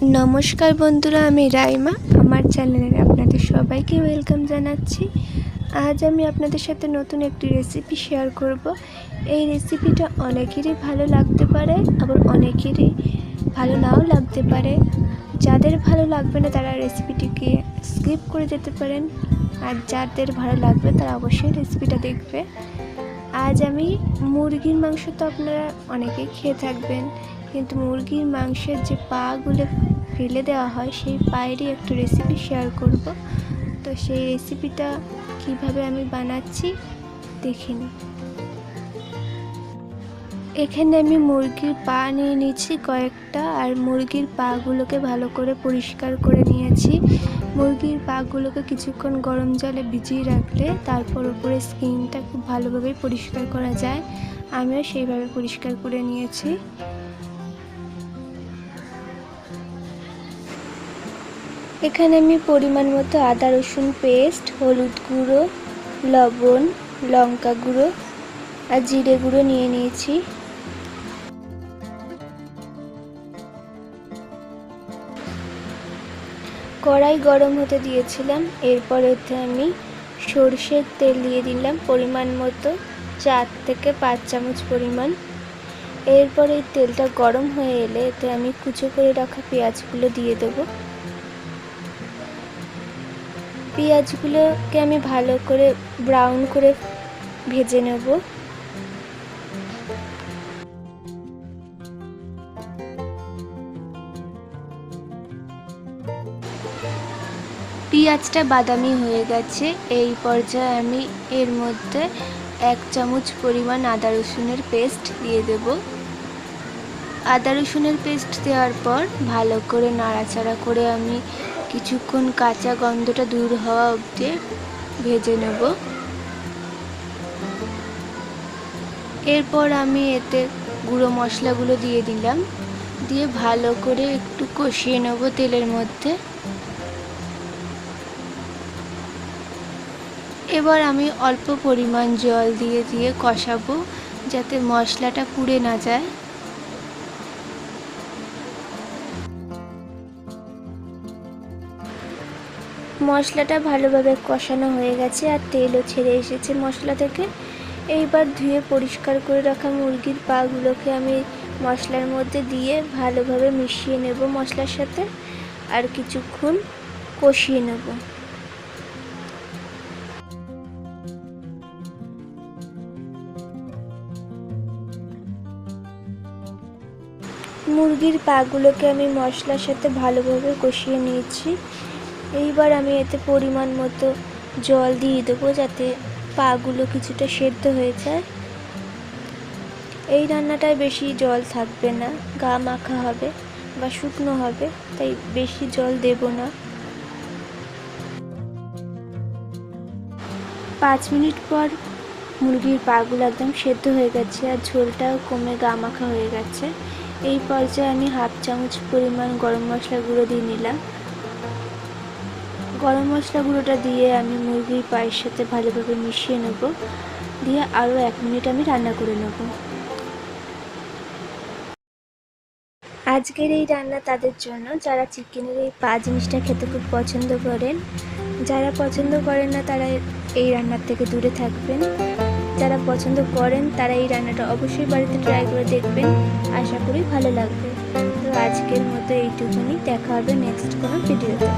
নমস্কার বন্ধুরা, আমি রাইমা আমার চ্যানেলে আপনাদের সবাইকে ওয়েলকাম জানাচ্ছি। আজ আমি আপনাদের সাথে নতুন একটি রেসিপি শেয়ার করব। এই রেসিপিটা অনেকেরই ভালো লাগতে পারে, আবার অনেকেরই ভালো নাও লাগতে পারে। যাদের ভালো লাগবে না তারা রেসিপিটিকে স্কিপ করে যেতে পারেন, আর যাদের ভালো লাগবে তারা অবশ্যই রেসিপিটা দেখবে। আজ আমি মুরগির মাংস তো আপনারা অনেকেই খেয়ে থাকবেন, কিন্তু মুরগির মাংসের যে পাগুলো ফেলে দেওয়া হয় সেই পায়েরই একটু রেসিপি শেয়ার করব। তো সেই রেসিপিটা কিভাবে আমি বানাচ্ছি দেখে নিন। এখানে আমি মুরগির পা নিয়ে নিয়েছি কয়েকটা, আর মুরগির পাগুলোকে ভালো করে পরিষ্কার করে নিয়েছি। মুরগির পাগুলোকে কিছুক্ষণ গরম জলে ভিজিয়ে রাখলে তারপর উপরে স্কিনটা খুব ভালোভাবে পরিষ্কার করা যায়। আমিও সেইভাবে পরিষ্কার করে নিয়েছি। এখানে আমি পরিমাণ মতো আদা রসুন পেস্ট, হলুদ গুঁড়ো, লবণ, লঙ্কা গুঁড়ো আর জিরে গুঁড়ো নিয়ে নিয়েছি। কড়াই গরম হতে দিয়েছিলাম, এরপর এতে আমি সরষের তেল দিয়ে দিলাম পরিমাণ মতো 4 থেকে 5 চামচ পরিমাণ। এরপর এই তেলটা গরম হয়ে এলে এতে আমি কুচো করে রাখা পেঁয়াজগুলো দিয়ে দেব। পেঁয়াজগুলোকে আমি ভালো করে ব্রাউন করে ভেজে নেব। পেঁয়াজটা বাদামি হয়ে গেছে, এই পর্যায়ে আমি এর মধ্যে 1 চামচ পরিমাণ আদা রসুনের পেস্ট দিয়ে দেব। আদা রসুনের পেস্ট দেওয়ার পর ভালো করে নাড়াচাড়া করে আমি কিছুক্ষণ কাঁচা গন্ধটা দূর হওয়া অবধি ভেজে নেব। এরপর আমি এতে গুঁড়ো মশলাগুলো দিয়ে দিলাম, দিয়ে ভালো করে একটু কষিয়ে নেব তেলের মধ্যে। এবার আমি অল্প পরিমাণ জল দিয়ে কষাবো, যাতে মশলাটা পুড়ে না যায়। মশলাটা ভালোভাবে কষানো হয়ে গেছে আর তেলও ছেড়ে এসেছে মশলা থেকে। এইবার ধুয়ে পরিষ্কার করে রাখা মুরগির পাগুলোকে আমি মশলার মধ্যে দিয়ে ভালোভাবে মিশিয়ে নেব মশলার সাথে, আর কিছুক্ষণ কষিয়ে নেব। মুরগির পাগুলোকে আমি মশলার সাথে ভালোভাবে কষিয়ে নিয়েছি। এইবার আমি এতে পরিমাণ মতো জল দিয়ে দেবো, যাতে পাগুলো কিছুটা সেদ্ধ হয়ে যায়। এই রান্নাটায় বেশি জল থাকবে না, গা মাখা হবে বা শুকনো হবে, তাই বেশি জল দেব না। 5 মিনিট পর মুরগির পাগুলো একদম সেদ্ধ হয়ে গেছে আর ঝোলটাও কমে গা মাখা হয়ে গেছে। এই পর্যায়ে আমি 1/2 চামচ পরিমাণ গরম মশলা গুঁড়ো দিয়ে নিলাম। গরম মশলা গুঁড়োটা দিয়ে আমি মুরগির পায়ের সাথে ভালোভাবে মিশিয়ে নেব, দিয়ে আরও 1 মিনিট আমি রান্না করে নেব। আজকের এই রান্না তাদের জন্য যারা চিকেনের এই পা জিনিসটা খেতে খুব পছন্দ করেন। যারা পছন্দ করেন না তারা এই রান্নার থেকে দূরে থাকবেন। যারা পছন্দ করেন তারা এই রান্নাটা অবশ্যই বাড়িতে ট্রাই করে দেখবেন, আশা করি ভালো লাগবে। তো আজকের মতো এইটুকুনি, দেখা হবে নেক্সট কোনো ভিডিওতে।